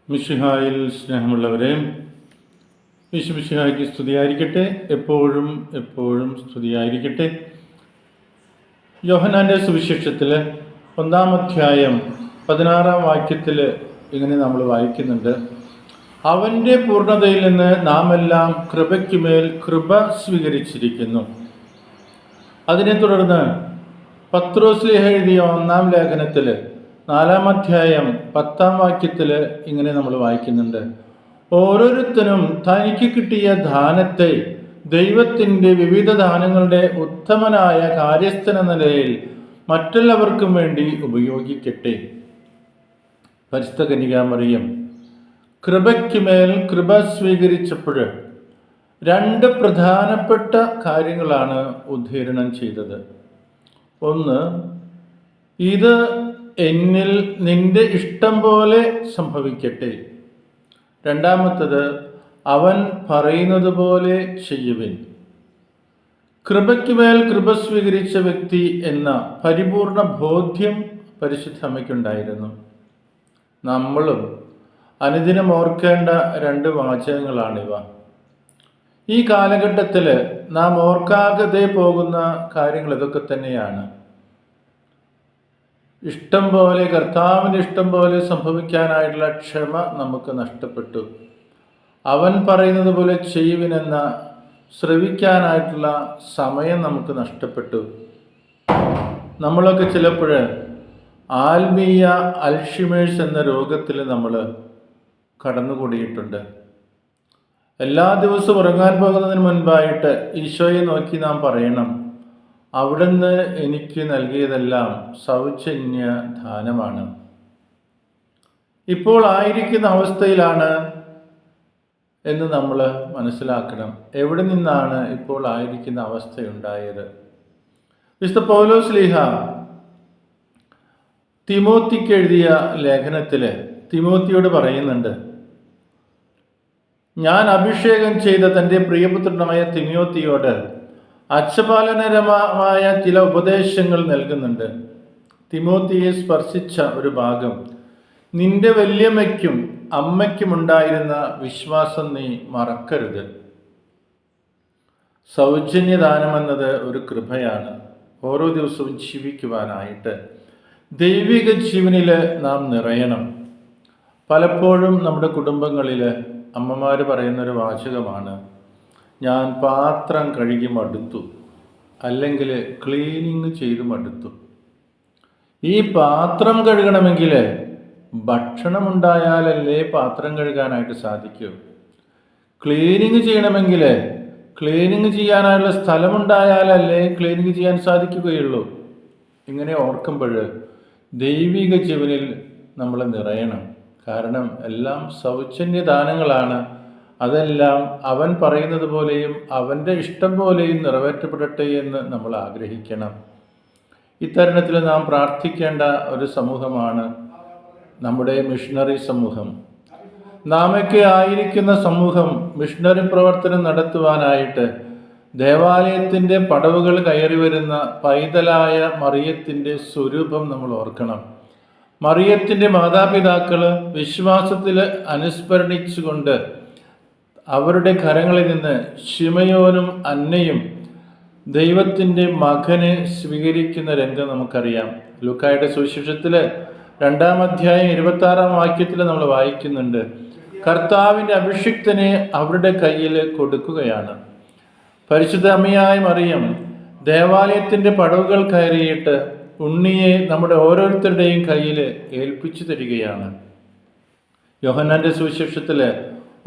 മിശിഹായിൽ സ്നേഹമുള്ളവരെ, മിശിഹായ്ക്ക് സ്തുതിയായിരിക്കട്ടെ. എപ്പോഴും എപ്പോഴും സ്തുതിയായിരിക്കട്ടെ. യോഹന്നാൻ്റെ സുവിശേഷത്തിൽ 1-ാം അധ്യായം 16-ാം വാക്യത്തിൽ ഇങ്ങനെ നമ്മൾ വായിക്കുന്നുണ്ട്: അവൻ്റെ പൂർണ്ണതയിൽ നിന്ന് നാം എല്ലാം കൃപയ്ക്കുമേൽ കൃപ സ്വീകരിച്ചിരിക്കുന്നു. അതിനെ തുടർന്ന് പത്രോസ്ലീഹ എഴുതിയ 1-ാം ലേഖനത്തിൽ 4-ാം അധ്യായം 10-ാം വാക്യത്തിൽ ഇങ്ങനെ നമ്മൾ വായിക്കുന്നുണ്ട്: ഓരോരുത്തരും തനിക്ക് കിട്ടിയ ദാനത്തെ ദൈവത്തിൻ്റെ വിവിധ ദാനങ്ങളുടെ ഉത്തമനായ കാര്യസ്ഥൻ എന്ന നിലയിൽ മറ്റുള്ളവർക്കും വേണ്ടി ഉപയോഗിക്കട്ടെ. പരിശുദ്ധ കന്യകാമറിയം കൃപയ്ക്കുമേൽ കൃപ സ്വീകരിച്ചപ്പോൾ 2 പ്രധാനപ്പെട്ട കാര്യങ്ങളാണ് ഉദ്ധരണം ചെയ്തത്. ഒന്ന്, ഇത് എന്നിൽ നിന്റെ ഇഷ്ടം പോലെ സംഭവിക്കട്ടെ. രണ്ടാമത്തത്, അവൻ പറയുന്നത് പോലെ ചെയ്യുവിൻ. കൃപയ്ക്കുമേൽ കൃപ സ്വീകരിച്ച വ്യക്തി എന്ന പരിപൂർണ ബോധ്യം പരിശുദ്ധ അമ്മയ്ക്കുണ്ടായിരുന്നു. നമ്മളും അനുദിനം ഓർക്കേണ്ട 2 വാചകങ്ങളാണിവ. ഈ കാലഘട്ടത്തിൽ നാം ഓർക്കാതെ പോകുന്ന കാര്യങ്ങൾ ഇതൊക്കെ തന്നെയാണ്. ഇഷ്ടം പോലെ, കർത്താവിൻ്റെ ഇഷ്ടം പോലെ സംഭവിക്കാനായിട്ടുള്ള ക്ഷമ നമുക്ക് നഷ്ടപ്പെട്ടു. അവൻ പറയുന്നത് പോലെ ചെയ്യുവിനെന്ന ശ്രവിക്കാനായിട്ടുള്ള സമയം നമുക്ക് നഷ്ടപ്പെട്ടു. നമ്മളൊക്കെ ചിലപ്പോൾ ആത്മീയ അൽഷിമേഴ്സ് എന്ന രോഗത്തിൽ നമ്മൾ കടന്നുകൂടിയിട്ടുണ്ട്. എല്ലാ ദിവസവും ഉറങ്ങാൻ പോകുന്നതിന് മുൻപായിട്ട് ഈശോയെ നോക്കി നാം പറയണം: അവിടുന്ന് എനിക്ക് നൽകിയതെല്ലാം സൗജന്യ ദാനമാണ്. ഇപ്പോൾ ആയിരിക്കുന്ന അവസ്ഥയിലാണ് എന്ന് നമ്മൾ മനസ്സിലാക്കണം. എവിടെ നിന്നാണ് ഇപ്പോൾ ആയിരിക്കുന്ന അവസ്ഥയുണ്ടായത്? വിശുദ്ധ പൗലോസ്ലീഹ തിമോത്തിക്ക് എഴുതിയ ലേഖനത്തിൽ തിമോത്തിയോട് പറയുന്നുണ്ട്: ഞാൻ അഭിഷേകം ചെയ്ത തൻ്റെ പ്രിയപുത്രനായ തിമോത്തിയോട് അച്ഛപാലനപരമായ ചില ഉപദേശങ്ങൾ നൽകുന്നുണ്ട്. തിമോത്തിയെ സ്പർശിച്ച ഒരു ഭാഗം: നിന്റെ വല്യമ്മയ്ക്കും അമ്മയ്ക്കും ഉണ്ടായിരുന്ന വിശ്വാസം നീ മറക്കരുത്. സൗജന്യദാനമെന്നത് ഒരു കൃപയാണ്. ഓരോ ദിവസവും ജീവിക്കുവാനായിട്ട് ദൈവിക ജീവനിൽ നാം നിറയണം. പലപ്പോഴും നമ്മുടെ കുടുംബങ്ങളിൽ അമ്മമാർ പറയുന്നൊരു വാചകമാണ്: ഞാൻ പാത്രം കഴുകി മടുത്തു, അല്ലെങ്കിൽ ക്ലീനിങ് ചെയ്ത് മടുത്തു. ഈ പാത്രം കഴുകണമെങ്കിൽ ഭക്ഷണം ഉണ്ടായാലല്ലേ പാത്രം കഴുകാനായിട്ട് സാധിക്കൂ. ക്ലീനിങ് ചെയ്യണമെങ്കിൽ ക്ലീനിങ് ചെയ്യാനായുള്ള സ്ഥലമുണ്ടായാലല്ലേ ക്ലീനിങ് ചെയ്യാൻ സാധിക്കുകയുള്ളൂ. ഇങ്ങനെ ഓർക്കുമ്പോൾ ദൈവിക ജീവനിൽ നമ്മൾ നിറയണം. കാരണം എല്ലാം സൗജന്യദാനങ്ങളാണ്. അതെല്ലാം അവൻ പറയുന്നത് പോലെയും അവൻ്റെ ഇഷ്ടം പോലെയും നിറവേറ്റപ്പെടട്ടെ എന്ന് നമ്മൾ ആഗ്രഹിക്കണം. ഇത്തരുണത്തിൽ നാം പ്രാർത്ഥിക്കേണ്ട ഒരു സമൂഹമാണ് നമ്മുടെ മിഷണറി സമൂഹം. നാമൊക്കെ ആയിരിക്കുന്ന സമൂഹം മിഷണറി പ്രവർത്തനം നടത്തുവാനായിട്ട് ദേവാലയത്തിൻ്റെ പടവുകൾ കയറി വരുന്ന പൈതലായ മറിയത്തിൻ്റെ സ്വരൂപം നമ്മൾ ഓർക്കണം. മറിയത്തിൻ്റെ മാതാപിതാക്കൾ വിശ്വാസത്തിൽ അനുസ്മരണിച്ചുകൊണ്ട് അവരുടെ കരങ്ങളിൽ നിന്ന് ശിമയോനും അന്നയും ദൈവത്തിൻ്റെ മകനെ സ്വീകരിക്കുന്ന രംഗം നമുക്കറിയാം. ലൂക്കായുടെ സുവിശേഷത്തിൽ 2-ാം അധ്യായം 26-ാം വാക്യത്തിൽ നമ്മൾ വായിക്കുന്നുണ്ട്: കർത്താവിൻ്റെ അഭിഷിക്തനെ അവരുടെ കയ്യിൽ കൊടുക്കുകയാണ്. പരിശുദ്ധ അമ്മയായ മറിയം ദേവാലയത്തിൻ്റെ പടവുകൾ കയറിയിട്ട് ഉണ്ണിയെ നമ്മുടെ ഓരോരുത്തരുടെയും കയ്യിൽ ഏൽപ്പിച്ചു തരികയാണ്. യോഹന്നാൻ്റെ സുവിശേഷത്തിൽ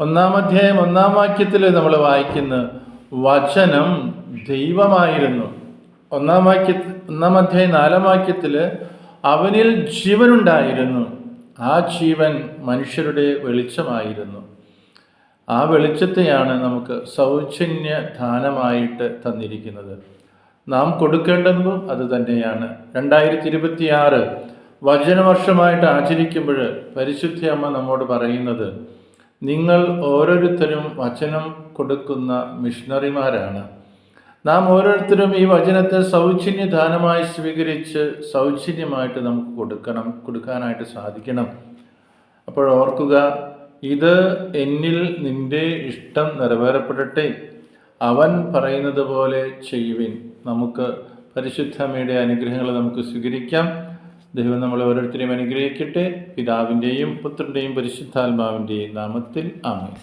1-ാം അധ്യായം 1-ാം വാക്യത്തിൽ നമ്മൾ വായിക്കുന്ന വചനം ദൈവമായിരുന്നു. 1-ാം അധ്യായം 4-ാം വാക്യത്തിൽ അവനിൽ ജീവനുണ്ടായിരുന്നു, ആ ജീവൻ മനുഷ്യരുടെ വെളിച്ചമായിരുന്നു. ആ വെളിച്ചത്തെയാണ് നമുക്ക് സൗജന്യ ദാനമായിട്ട് തന്നിരിക്കുന്നത്. നാം കൊടുക്കേണ്ടതും അത് തന്നെയാണ്. 2026 വചനവർഷമായിട്ട് ആചരിക്കുമ്പോൾ പരിശുദ്ധ അമ്മ നമ്മോട് പറയുന്നത്: നിങ്ങൾ ഓരോരുത്തരും വചനം കൊടുക്കുന്ന മിഷണറിമാരാണ്. നാം ഓരോരുത്തരും ഈ വചനത്തെ സൗജന്യ ദാനമായി സ്വീകരിച്ച് സൗജന്യമായിട്ട് നമുക്ക് കൊടുക്കാനായിട്ട് സാധിക്കണം. അപ്പോൾ ഓർക്കുക, ഇത് എന്നിൽ നിന്റെ ഇഷ്ടം നിറവേറപ്പെടട്ടെ, അവൻ പറയുന്നത് പോലെ ചെയ്യുവിൻ. നമുക്ക് പരിശുദ്ധമ്മയുടെ അനുഗ്രഹങ്ങൾ നമുക്ക് സ്വീകരിക്കാം. ദൈവം നമ്മളെ ഓരോരുത്തരെയും അനുഗ്രഹിക്കട്ടെ. പിതാവിൻ്റെയും പുത്രൻ്റെയും പരിശുദ്ധാത്മാവിൻ്റെയും നാമത്തിൽ ആമേൻ.